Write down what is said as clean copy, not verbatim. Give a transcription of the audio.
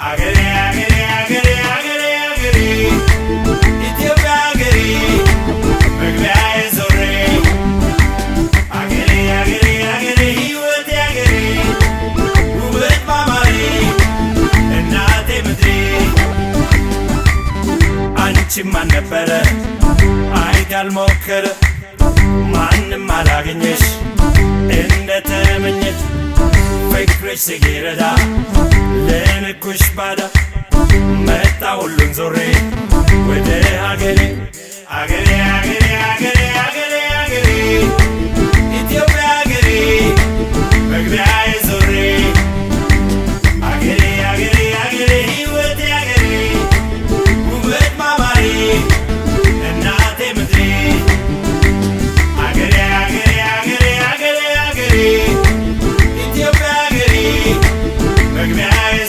አገሬ አገሬ አገሬ አገሬ አገሬ ኢትዮጵያ አገሬ መግቢያዬ ዞሬ አገሬ አገሬ አገሬ ሕይወቴ አገሬ ውበት ማማሬ እናቴ ምድሬ አንቺም ማን ነበረ አይት ያልሞከረ ማንም አላገኘሽ እንደተመኘሽ ፍቅርሽ ሲረዳ ለንኩሽ ባዳ መጣ ሁሉን ዞሬ ወደ ሀገሬ አገሬ